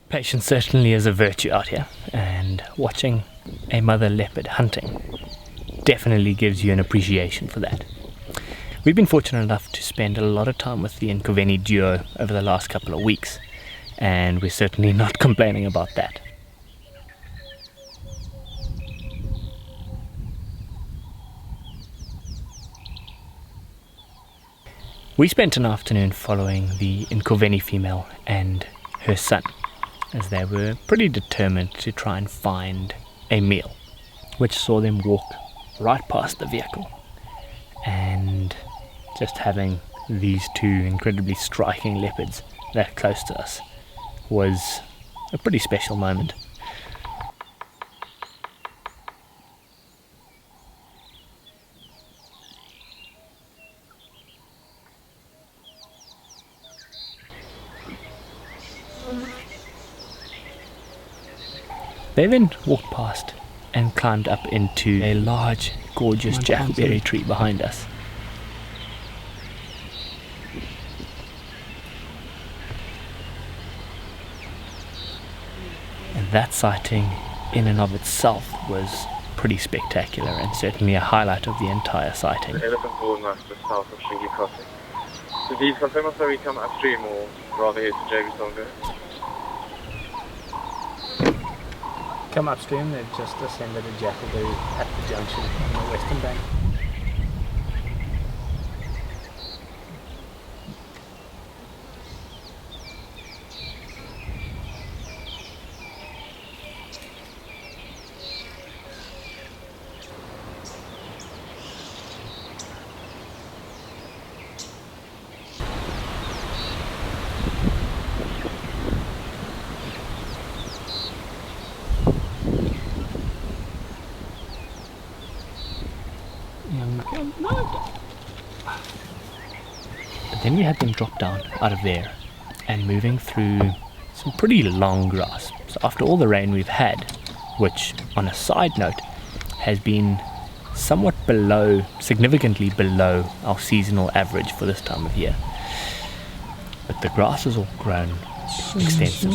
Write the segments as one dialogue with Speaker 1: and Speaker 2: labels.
Speaker 1: Patience certainly is a virtue out here, and watching a mother leopard hunting definitely gives you an appreciation for that. We've been fortunate enough to spend a lot of time with the Nkoveni duo over the last couple of weeks, and we're certainly not complaining about that. We spent an afternoon following the Nkoveni female and her son, as they were pretty determined to try and find a meal, which saw them walk right past the vehicle. And just having these two incredibly striking leopards that close to us was a pretty special moment. They then walked past and climbed up into a large, gorgeous jackberry tree behind us. And that sighting in and of itself was pretty spectacular, and certainly a highlight of the entire sighting.
Speaker 2: The elephant born us just south of Shingi Crossing. So these confirm us that we come upstream or rather here to JB Songa?
Speaker 1: Come upstream, they've just ascended a jackberry at the junction on the western bank. But then we had them drop down out of there and moving through some pretty long grass. So after all the rain we've had, which on a side note has been somewhat below, significantly below our seasonal average for this time of year, but the grass has all grown extensive,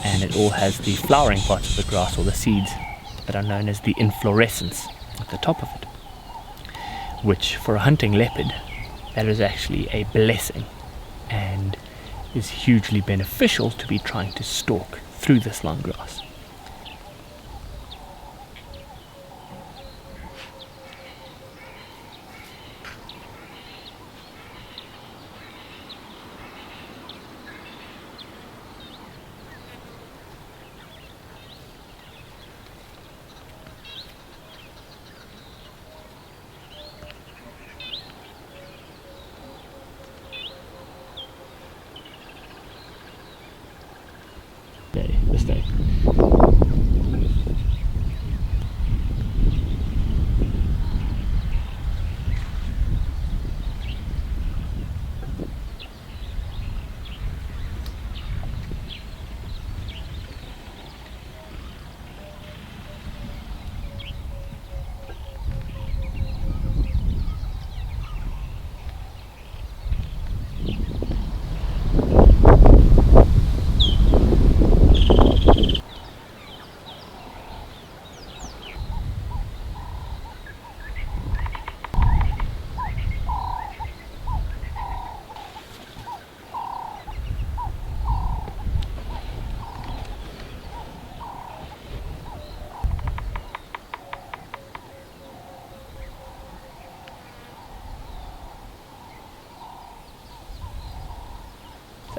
Speaker 1: and it all has the flowering parts of the grass, or the seeds that are known as the inflorescence at the top of it, which for a hunting leopard, that is actually a blessing and is hugely beneficial to be trying to stalk through this long grass. This day.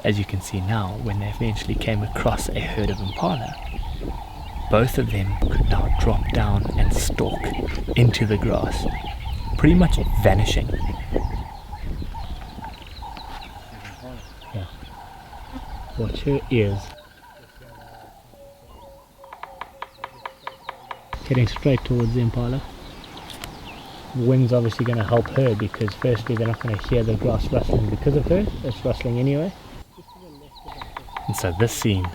Speaker 1: As you can see now, when they eventually came across a herd of impala, both of them could now drop down and stalk into the grass, pretty much vanishing. Yeah. Watch her ears. Heading straight towards the impala. The wind's obviously going to help her, because firstly they're not going to hear the grass rustling because of her, it's rustling anyway. And so this scene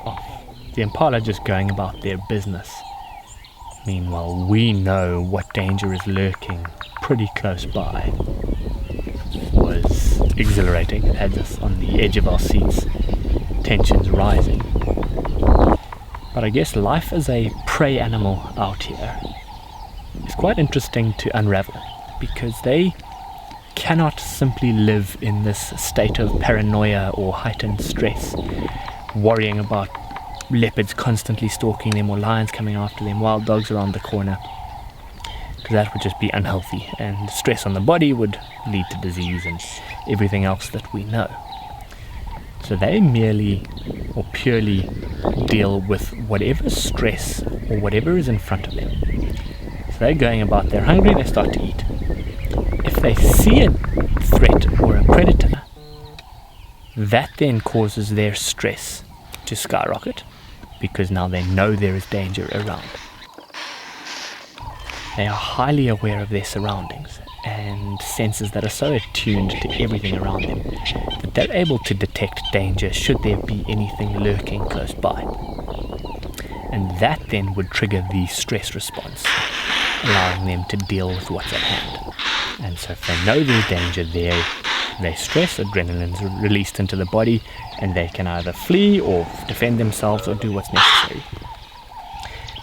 Speaker 1: of the impala just going about their business Meanwhile, we know what danger is lurking pretty close by. It was exhilarating. It had us on the edge of our seats, tensions rising. But I guess life as a prey animal out here is quite interesting to unravel, because they cannot simply live in this state of paranoia or heightened stress, worrying about leopards constantly stalking them or lions coming after them, wild dogs around the corner, because that would just be unhealthy, and stress on the body would lead to disease and everything else that we know. So they merely or purely deal with whatever stress or whatever is in front of them. So they're going about, they're hungry, they start to eat. If they see a threat or a predator, that then causes their stress to skyrocket, because now they know there is danger around. They are highly aware of their surroundings and senses that are so attuned to everything around them that they're able to detect danger should there be anything lurking close by. And that then would trigger the stress response, allowing them to deal with what's at hand. And so if they know there's danger there, they stress, adrenaline's released into the body, and they can either flee or defend themselves or do what's necessary.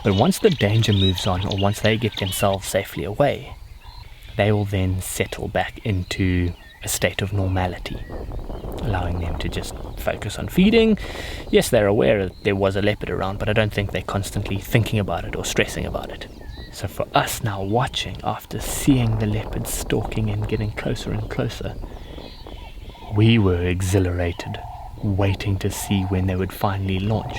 Speaker 1: But once the danger moves on, or once they get themselves safely away, they will then settle back into a state of normality, allowing them to just focus on feeding. Yes, they're aware that there was a leopard around, but I don't think they're constantly thinking about it or stressing about it. So for us now watching, after seeing the leopards stalking and getting closer and closer, we were exhilarated, waiting to see when they would finally launch.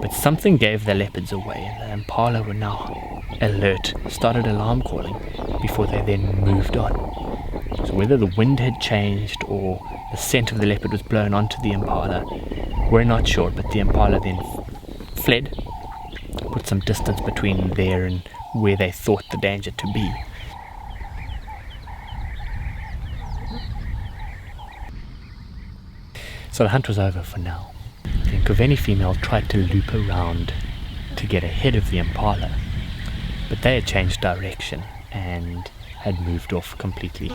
Speaker 1: But something gave the leopards away, and the impala were now alert, started alarm calling before they then moved on. So whether the wind had changed or the scent of the leopard was blown onto the impala, we're not sure, but the impala then fled, put some distance between there and where they thought the danger to be. So the hunt was over for now. The Nkoveni female tried to loop around to get ahead of the impala, but they had changed direction and had moved off completely.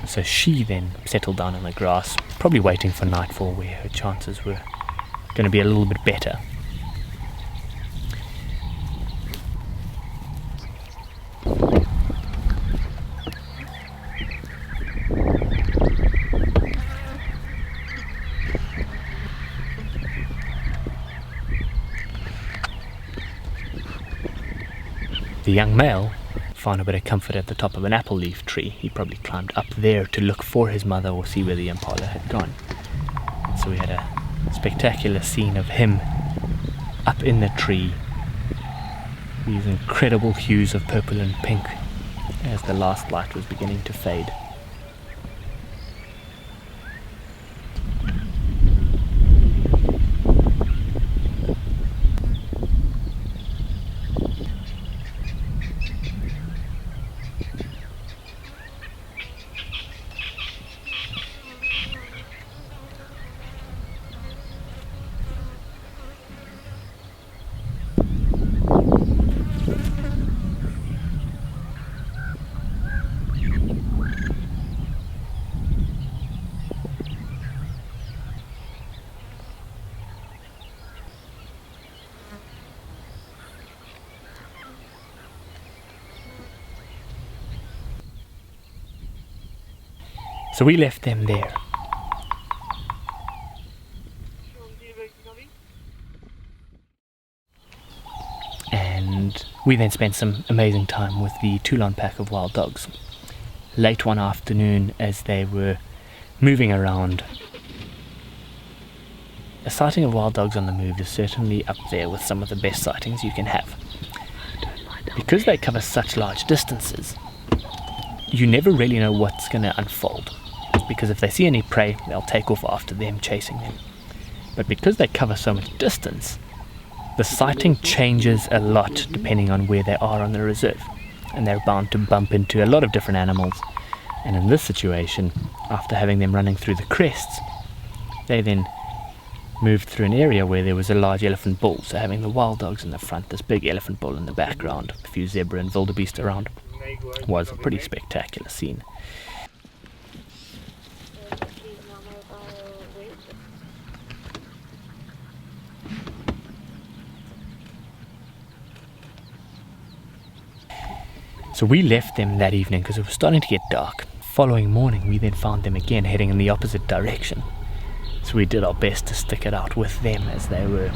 Speaker 1: So she then settled down in the grass, probably waiting for nightfall where her chances were going to be a little bit better. The young male found a bit of comfort at the top of an apple leaf tree. He probably climbed up there to look for his mother or see where the impala had gone. So we had a spectacular scene of him up in the tree, these incredible hues of purple and pink as the last light was beginning to fade. So we left them there. And we then spent some amazing time with the Toulon pack of wild dogs. Late one afternoon, as they were moving around, a sighting of wild dogs on the move is certainly up there with some of the best sightings you can have. Because they cover such large distances, you never really know what's going to unfold. Because if they see any prey, they'll take off after them, chasing them. But because they cover so much distance, the sighting changes a lot depending on where they are on the reserve. And they're bound to bump into a lot of different animals. And in this situation, after having them running through the crests, they then moved through an area where there was a large elephant bull, so having the wild dogs in the front, this big elephant bull in the background, a few zebra and wildebeest around, was a pretty spectacular scene. So we left them that evening because it was starting to get dark. Following morning we then found them again heading in the opposite direction. So we did our best to stick it out with them as they were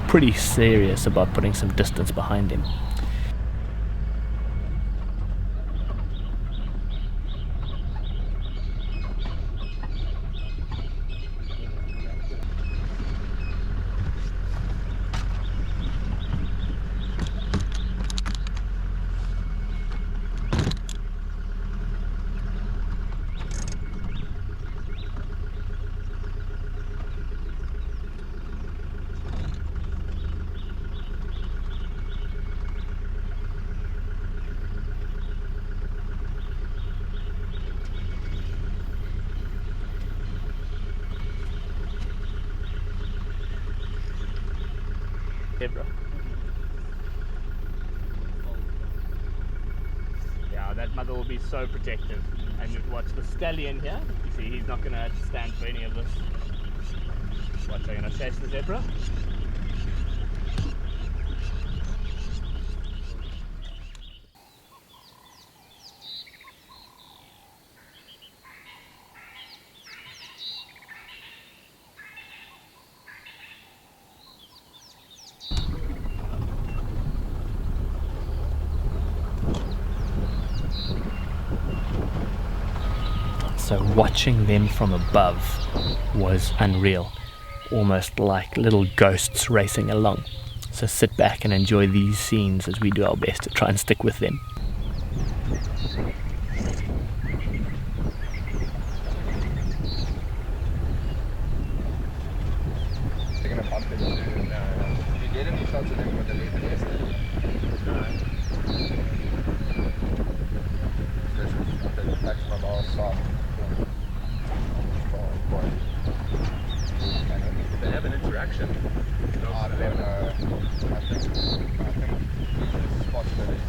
Speaker 1: pretty serious about putting some distance behind them. Zebra. Yeah, that mother will be so protective. And you watch the stallion here. You see, he's not going to stand for any of this. Watch, I'm going to chase the zebra. So watching them from above was unreal, almost like little ghosts racing along. So sit back and enjoy these scenes as we do our best to try and stick with them.
Speaker 3: Taking a bump into you get any shots of them with the leopard yesterday? No. Especially the back from our side. They have an interaction. I don't know. I think these are spots that is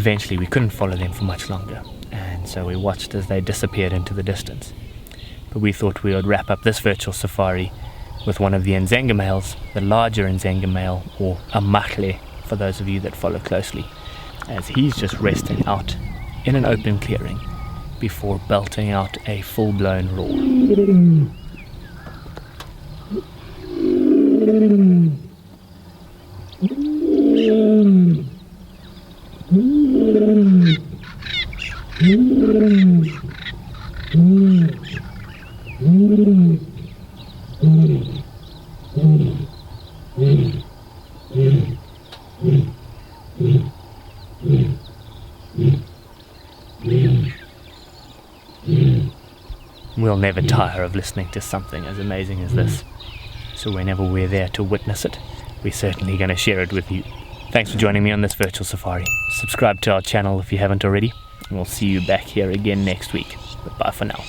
Speaker 1: Eventually we couldn't follow them for much longer, and so we watched as they disappeared into the distance. But we thought we would wrap up this virtual safari with one of the Nzanga males, the larger Nzanga male, or a makhle for those of you that follow closely, as he's just resting out in an open clearing before belting out a full-blown roar. We'll never tire of listening to something as amazing as this, so whenever we're there to witness it, we're certainly going to share it with you. Thanks for joining me on this virtual safari. Subscribe to our channel if you haven't already, and we'll see you back here again next week. But bye for now.